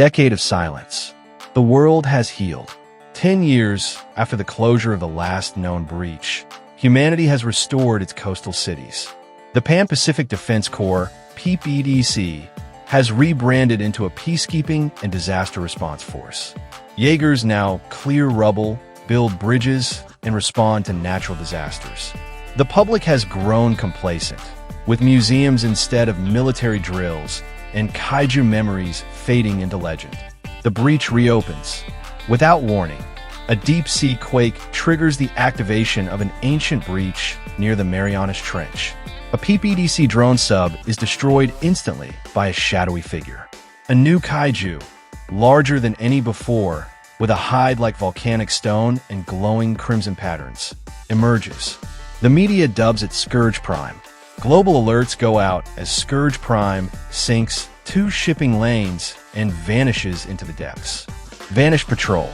Decade of silence. The world has healed. 10 years after the closure of the last known breach, humanity has restored its coastal cities. The Pan-Pacific Defense Corps, PPDC, has rebranded into a peacekeeping and disaster response force. Jaegers now clear rubble, build bridges, and respond to natural disasters. The public has grown complacent, with museums instead of military drills and kaiju memories fading into legend. The breach reopens. Without warning, a deep-sea quake triggers the activation of an ancient breach near the Marianas Trench. A PPDC drone sub is destroyed instantly by a shadowy figure. A new kaiju, larger than any before, with a hide like volcanic stone and glowing crimson patterns, emerges. The media dubs it Scourge Prime. Global alerts go out as Scourge Prime sinks 2 shipping lanes and vanishes into the depths. Vanish Patrol.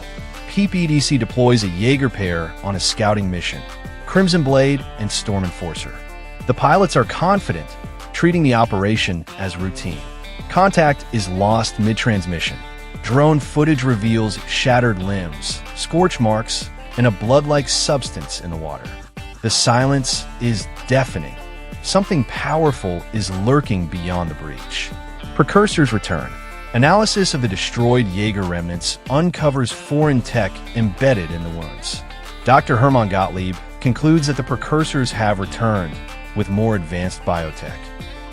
PPDC deploys a Jaeger pair on a scouting mission, Crimson Blade and Storm Enforcer. The pilots are confident, treating the operation as routine. Contact is lost mid-transmission. Drone footage reveals shattered limbs, scorch marks, and a blood-like substance in the water. The silence is deafening. Something powerful is lurking beyond the breach. Precursors return. Analysis of the destroyed Jaeger remnants uncovers foreign tech embedded in the wounds. Dr. Hermann Gottlieb concludes that the precursors have returned with more advanced biotech.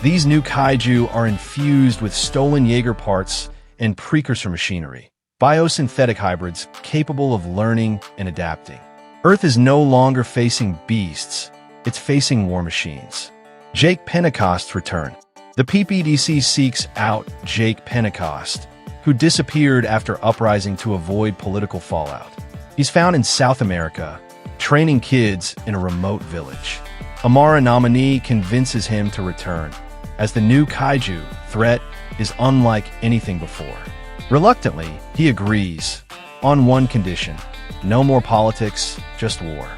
These new kaiju are infused with stolen Jaeger parts and precursor machinery, biosynthetic hybrids capable of learning and adapting. Earth is no longer facing beasts, it's facing war machines. Jake Pentecost's return. The PPDC seeks out Jake Pentecost, who disappeared after Uprising to avoid political fallout. He's found in South America, training kids in a remote village. Amara nominee convinces him to return, as the new kaiju threat is unlike anything before. Reluctantly, he agrees, on one condition: no more politics, just war.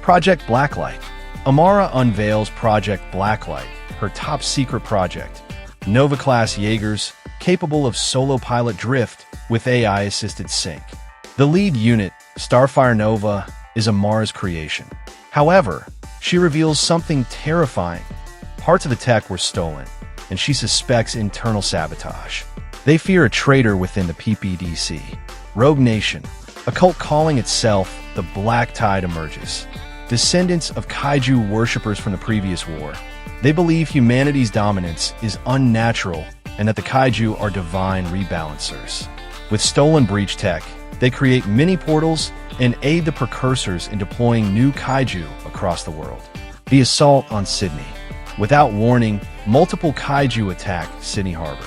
Project Blacklight. Amara unveils Project Blacklight, her top-secret project, Nova-class Jaegers capable of solo pilot drift with AI-assisted sync. The lead unit, Starfire Nova, is Amara's creation. However, she reveals something terrifying. Parts of the tech were stolen, and she suspects internal sabotage. They fear a traitor within the PPDC. Rogue Nation, a cult calling itself the Black Tide, emerges. Descendants of kaiju worshippers from the previous war, they believe humanity's dominance is unnatural and that the kaiju are divine rebalancers. With stolen breach tech, they create mini-portals and aid the precursors in deploying new kaiju across the world. The assault on Sydney. Without warning, multiple kaiju attack Sydney Harbor.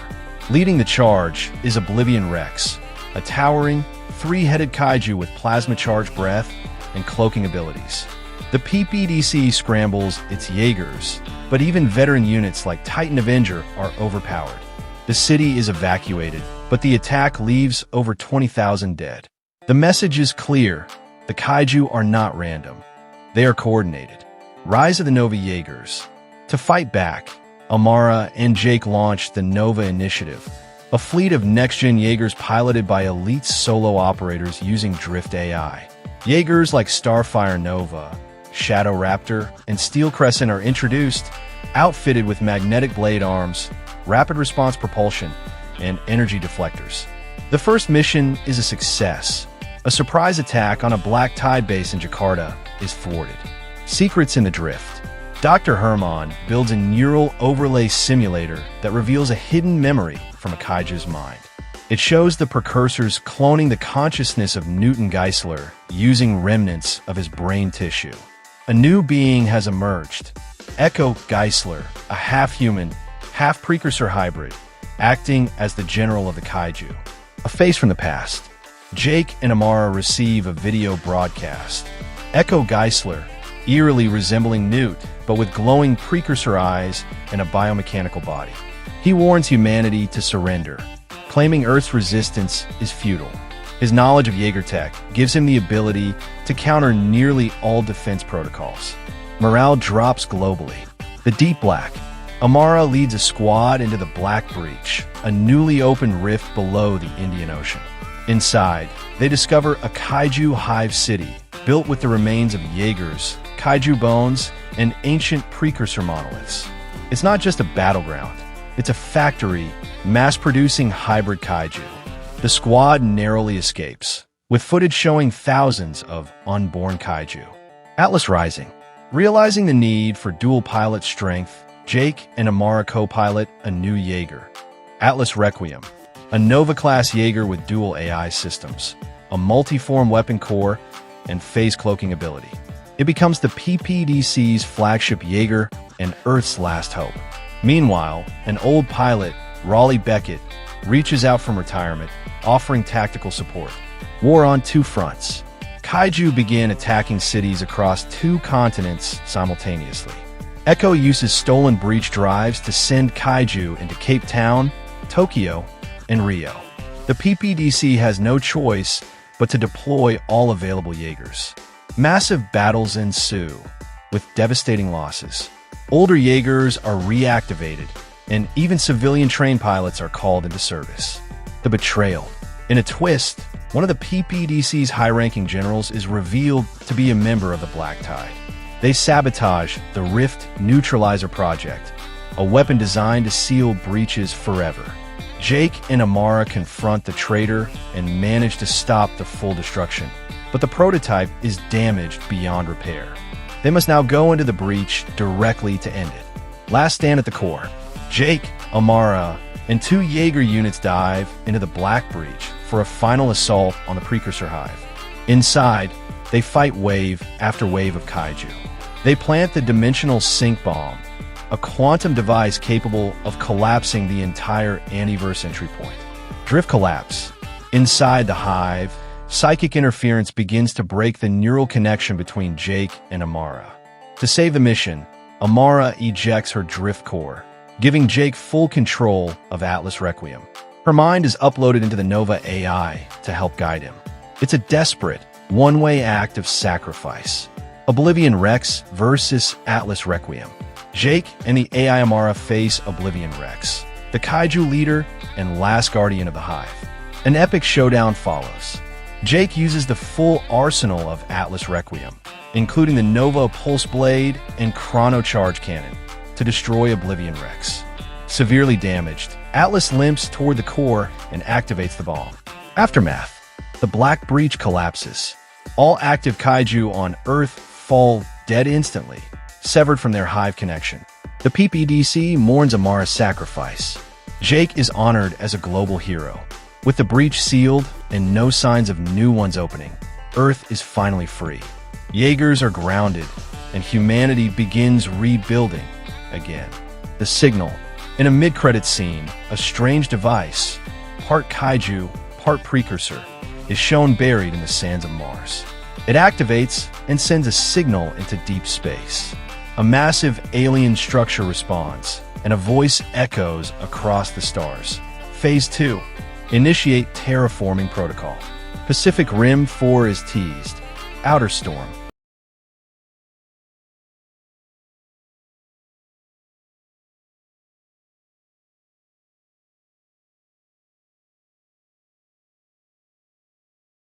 Leading the charge is Oblivion Rex, a towering, 3-headed kaiju with plasma-charged breath and cloaking abilities. The PPDC scrambles its Jaegers, but even veteran units like Untitled Avenger are overpowered. The city is evacuated, but the attack leaves over 20,000 dead. The message is clear: the kaiju are not random. They are coordinated. Rise of the Nova Jaegers. To fight back, Amara and Jake launched the Nova Initiative, a fleet of next-gen Jaegers piloted by elite solo operators using drift AI. Jaegers like Starfire Nova, Shadow Raptor, and Steel Crescent are introduced, outfitted with magnetic blade arms, rapid response propulsion, and energy deflectors. The first mission is a success. A surprise attack on a Black Tide base in Jakarta is thwarted. Secrets in the drift. Dr. Hermann builds a neural overlay simulator that reveals a hidden memory from a kaiju's mind. It shows the precursors cloning the consciousness of Newton Geisler using remnants of his brain tissue. A new being has emerged, Echo Geisler, a half-human, half-precursor hybrid, acting as the general of the kaiju. A face from the past. Jake and Amara receive a video broadcast. Echo Geisler, eerily resembling Newt, but with glowing precursor eyes and a biomechanical body. He warns humanity to surrender, claiming Earth's resistance is futile. His knowledge of Jaeger tech gives him the ability to counter nearly all defense protocols. Morale drops globally. The Deep Black. Amara leads a squad into the Black Breach, a newly opened rift below the Indian Ocean. Inside, they discover a Kaiju hive city, built with the remains of Jaegers, Kaiju bones, and ancient precursor monoliths. It's not just a battleground, it's a factory mass-producing hybrid Kaiju. The squad narrowly escapes, with footage showing thousands of unborn Kaiju. Atlas Rising. Realizing the need for dual pilot strength, Jake and Amara co-pilot a new Jaeger. Atlas Requiem. A Nova-class Jaeger with dual AI systems, a multi-form weapon core, and phase cloaking ability. It becomes the PPDC's flagship Jaeger and Earth's last hope. Meanwhile, an old pilot, Raleigh Beckett, reaches out from retirement, offering tactical support. War on two fronts. Kaiju began attacking cities across two continents simultaneously. Echo uses stolen breach drives to send Kaiju into Cape Town, Tokyo, and Rio. The PPDC has no choice but to deploy all available Jaegers. Massive battles ensue, with devastating losses. Older Jaegers are reactivated, and even civilian-trained pilots are called into service. The betrayal. In a twist, one of the PPDC's high-ranking generals is revealed to be a member of the Black Tide. They sabotage the Rift Neutralizer Project, a weapon designed to seal breaches forever. Jake and Amara confront the traitor and manage to stop the full destruction, but the prototype is damaged beyond repair. They must now go into the breach directly to end it. Last stand at the core. Jake, Amara, and two Jaeger units dive into the Black Breach for a final assault on the Precursor Hive. Inside, they fight wave after wave of Kaiju. They plant the Dimensional Sync Bomb, a quantum device capable of collapsing the entire Antiverse entry point. Drift collapse. Inside the Hive, psychic interference begins to break the neural connection between Jake and Amara. To save the mission, Amara ejects her drift core, giving Jake full control of Atlas Requiem. Her mind is uploaded into the Nova AI to help guide him. It's a desperate, one-way act of sacrifice. Oblivion Rex versus Atlas Requiem. Jake and the AI Amara face Oblivion Rex, the Kaiju leader and last guardian of the Hive. An epic showdown follows. Jake uses the full arsenal of Atlas Requiem, including the Nova Pulse Blade and Chrono Charge Cannon, to destroy Oblivion Rex. Severely damaged, Atlas limps toward the core and activates the bomb. Aftermath. The Black Breach collapses. All active Kaiju on Earth fall dead instantly, severed from their Hive connection. The PPDC mourns Amara's sacrifice. Jake is honored as a global hero. With the breach sealed and no signs of new ones opening, Earth is finally free. Jaegers are grounded, and humanity begins rebuilding again. The Signal. In a mid-credits scene, a strange device, part Kaiju, part Precursor, is shown buried in the sands of Mars. It activates and sends a signal into deep space. A massive alien structure responds, and a voice echoes across the stars. Phase 2. Initiate terraforming protocol. Pacific Rim 4 is teased. Outer Storm.